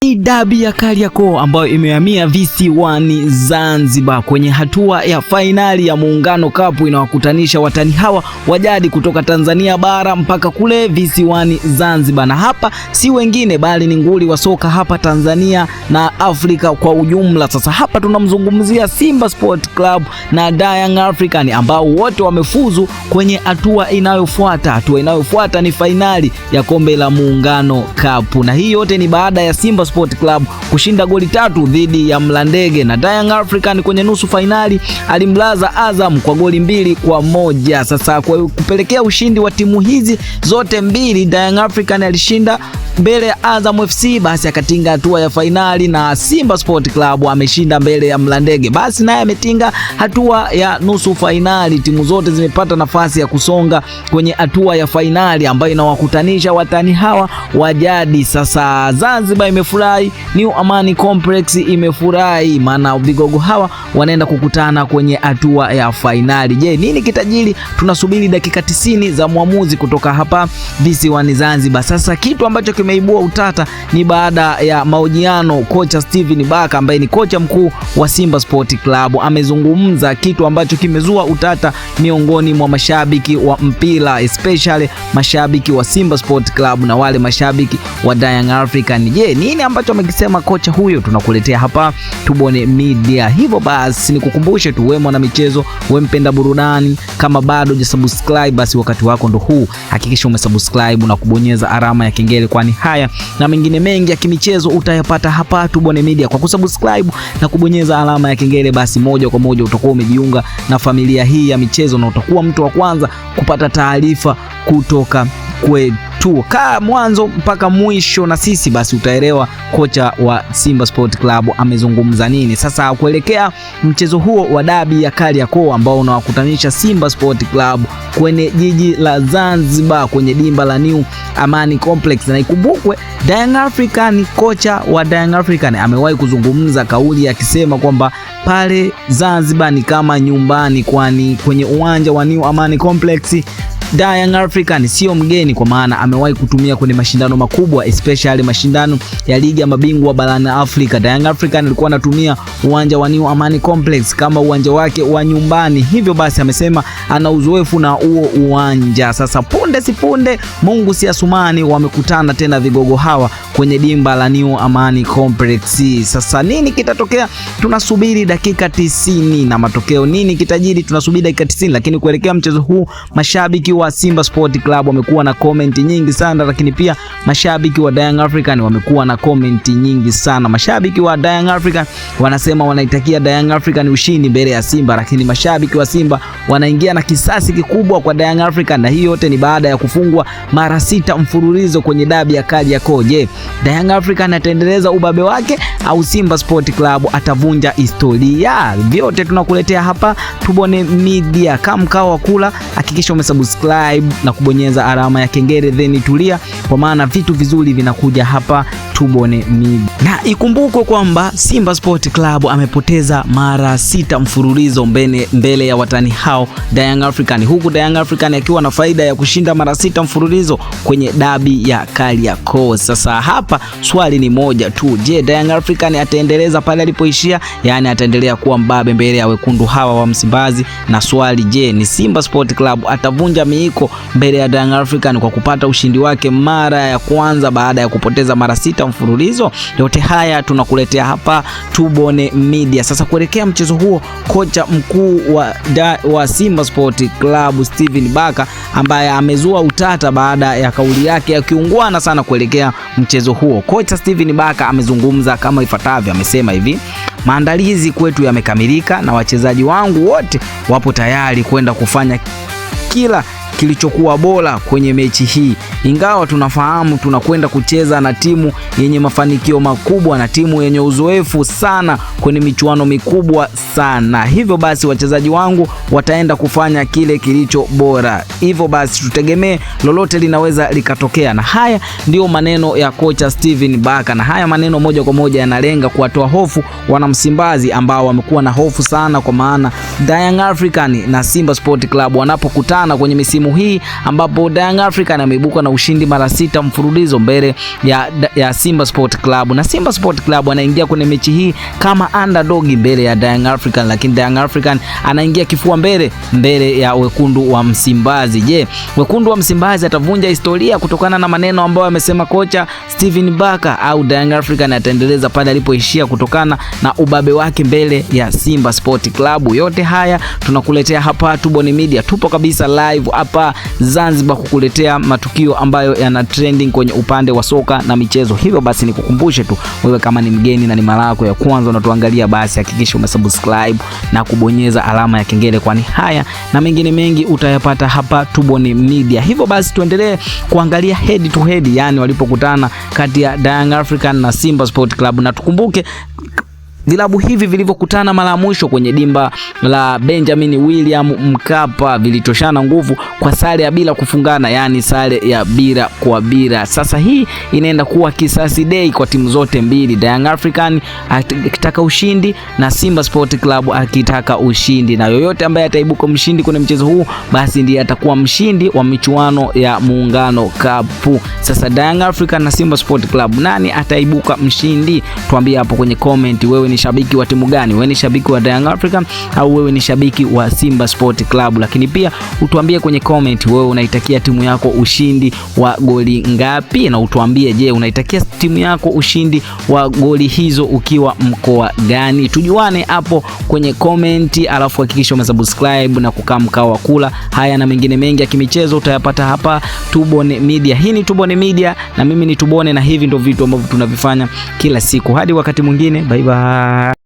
Ni dabi ya Kariakoo ambayo imehamia visiwani Zanzibar kwenye hatua ya fainali ya Muungano Cup inawakutanisha watani hawa wa jadi kutoka Tanzania bara mpaka kule visiwani Zanzibar, na hapa si wengine bali ni nguli wa soka hapa Tanzania na Afrika kwa ujumla. Sasa hapa tunamzungumzia Simba Sport Club na Young African ambao wote wamefuzu kwenye hatua inayofuata. Hatua inayofuata ni fainali ya kombe la Muungano Cup, na hii yote ni baada ya Simba Sport Club kushinda goli 3 dhidi ya Mlandege, na Young African kwenye nusu fainali alimlaza Azam kwa goli 2-1. Sasa kwa kupelekea ushindi wa timu hizi zote mbili, Young African alishinda mbele ya Azam FC, basi akatinga hatua ya fainali, na Simba Sport Club ameshinda mbele ya Mlandege, basi naye ametinga hatua ya nusu fainali. Timu zote zimepata nafasi ya kusonga kwenye hatua ya fainali ambayo inawakutanisha watani hawa wa jadi. Sasa Zanzibar imefurahi, New Amani Complex imefurahi, maana vigogo hawa wanaenda kukutana kwenye hatua ya fainali. Je, nini kitajiri? Tunasubiri dakika 90 za muamuzi kutoka hapa visiwani Zanzibar. Sasa kitu ambacho kimeibua utata ni baada ya mahojiano, kocha Steven Baka ambaye ni kocha mkuu wa Simba Sport Club amezungumza kitu ambacho kimezua utata miongoni mwa mashabiki wa mpira, especially mashabiki wa Simba Sport Club na wale mashabiki wa Young African. Je, nini ambacho amekisema kocha huyo? Tunakuletea hapa Tubone Media. Hivyo basi nikukumbushe tu, wewe mwana michezo, wewe mpenda burudani, kama bado hujasubscribe basi wakati wako ndo huu. Hakikisha umesubscribe na kubonyeza alama ya kengele, kwani haya na mengine mengi ya kimichezo utayapata hapa Tubone Media. Kwa kusubscribe na kubonyeza alama ya kengele, basi moja kwa moja utakuwa umejiunga na familia hii ya michezo na utakuwa mtu wa kwanza kupata taarifa kutoka kwetu. Kaa mwanzo mpaka mwisho na sisi, basi utaelewa kocha wa Simba Sport Club amezungumza nini. Sasa kuelekea mchezo huo wa dabi ya Kariakoo ambao unawakutanisha Simba Sport Club kwenye jiji la Zanzibar kwenye dimba la New Amani Complex, na ikumbukwe Young African, kocha wa Young African amewahi kuzungumza kauli akisema kwamba pale Zanzibar ni kama nyumbani, kwani kwenye uwanja wa New Amani Complex Young African sio mgeni, kwa maana amewahi kutumia kwenye mashindano makubwa, especially mashindano ya ligi ya mabingwa barani Afrika. Young African alikuwa anatumia uwanja wa New Amani Complex kama uwanja wake wa nyumbani, hivyo basi amesema ana uzoefu na huo uwanja. Sasa punde si punde, Mungu si Asumani, wamekutana tena vigogo hawa kwenye dimba la New Amani Complex. Sasa nini kitatokea? Tunasubiri dakika 90 na matokeo nini kitajiri, tunasubiri dakika 90. Lakini kuelekea mchezo huu, mashabiki wa Simba Sport Club wamekuwa na comment nyingi sana, lakini pia mashabiki wa Young African wamekuwa na comment nyingi sana. Mashabiki wa Young African wanasema wanaitakia Young African ushindi mbele ya Simba, lakini mashabiki wa Simba wanaingia na kisasi kikubwa kwa Young African, na hii yote ni baada ya kufungwa mara 6 mfululizo kwenye dabi ya Kariakoo. Je, Young African ataendeleza ubabe wake au Simba Sport Club atavunja historia? Vyote tunakuletea hapa Tubone Media. Kama mkao wa kula, hakikisha umesubscribe na kubonyeza alama ya kengele, then tulia, kwa maana vitu vizuri vinakuja hapa Tubone Media. Na ikumbukwe kwamba Simba Sport Club amepoteza mara 6 mfululizo mbele ya watani hao Young African, huku Young African akiwa na faida ya kushinda mara 6 mfululizo kwenye dabi ya Kariakoo. Sasa hapa swali ni moja tu, je, Young African ataendeleza pale alipoishia? Yani ataendelea kuwa mbabe mbele ya wekundu hawa wa Msimbazi? Na swali, je, ni Simba Sport Club atavunja miiko mbele ya Young African kwa kupata ushindi wake mara ya kwanza baada ya kupoteza mara 6 mfululizo? Yote haya tunakuletea hapa Tubone Media. Sasa kuelekea mchezo huo, kocha mkuu wa Simba Sport Club Steven Baka ambaye amezua utata baada ya kauli yake ya kiungwana sana kuelekea mchezo huo, kocha Steven Baka amezungumza kama ifuatavyo. Amesema hivi: maandalizi kwetu yamekamilika na wachezaji wangu wote wapo tayari kwenda kufanya kila kilichokuwa bora kwenye mechi hii, ingawa tunafahamu tunakwenda kucheza na timu yenye mafanikio makubwa na timu yenye uzoefu sana kwenye michuano mikubwa sana. Hivyo basi wachezaji wangu wataenda kufanya kile kilicho bora, hivyo basi tutegemee lolote linaweza likatokea. Na haya ndio maneno ya kocha Steven Baka, na haya maneno moja kwa moja yanalenga kuwatoa hofu wana Msimbazi ambao wamekuwa na hofu sana, kwa maana Young African na Simba Sport Club wanapokutana kwenye misimu msimu hii, ambapo Young African ameibuka na ushindi mara 6 mfululizo mbele ya Simba Sport Club, na Simba Sport Club anaingia kwenye mechi hii kama underdog mbele ya Young African, lakini Young African anaingia kifua mbele ya wekundu wa Msimbazi. Je, wekundu wa Msimbazi atavunja historia kutokana na maneno ambayo amesema kocha Steven Baka, au Young African ataendeleza pale alipoishia kutokana na ubabe wake mbele ya Simba Sport Club? Yote haya tunakuletea hapa Tubone Media. Tupo kabisa live hapa Zanzibar kukuletea matukio ambayo yana trending kwenye upande wa soka na michezo. Hivyo basi nikukumbushe tu, wewe kama ni mgeni na ni mara yako ya kwanza unatuangalia, basi hakikisha umesubscribe na kubonyeza alama ya kengele, kwani haya na mengine mengi utayapata hapa Tubone Media. Hivyo basi tuendelee kuangalia head to head, yani walipokutana kati ya Young African na Simba Sport Club, na tukumbuke vilabu hivi vilivyokutana mara mwisho kwenye dimba la Benjamin William Mkapa vilitoshana nguvu kwa sare ya bila kufungana, yani sare ya bila kwa bila. Sasa hii inaenda kuwa kisasi day kwa timu zote mbili, Young African akitaka ushindi na Simba Sport Club akitaka ushindi, na yoyote ambaye ataibuka mshindi kwenye mchezo huu basi ndiye atakuwa mshindi wa michuano ya Muungano Cup. Sasa Young African na Simba Sport Club, nani ataibuka mshindi? Tuambie hapo kwenye comment. Wewe ni shabiki wa timu gani? Wewe ni shabiki wa Young African au wewe ni shabiki wa Simba Sport Club? Lakini pia utuambie kwenye comment, wewe unaitakia timu yako ushindi wa goli ngapi, na utuambie, je, unaitakia timu yako ushindi wa goli hizo ukiwa mkoa gani? Tujuane hapo kwenye comment, alafu hakikisha umesubscribe na kukaa mkao wa kula. Haya na mengine mengi ya kimichezo utayapata hapa Tubone Media. Hii ni Tubone Media na mimi ni Tubone, na hivi ndio vitu ambavyo tunavifanya kila siku. Hadi wakati mwingine, bye bye.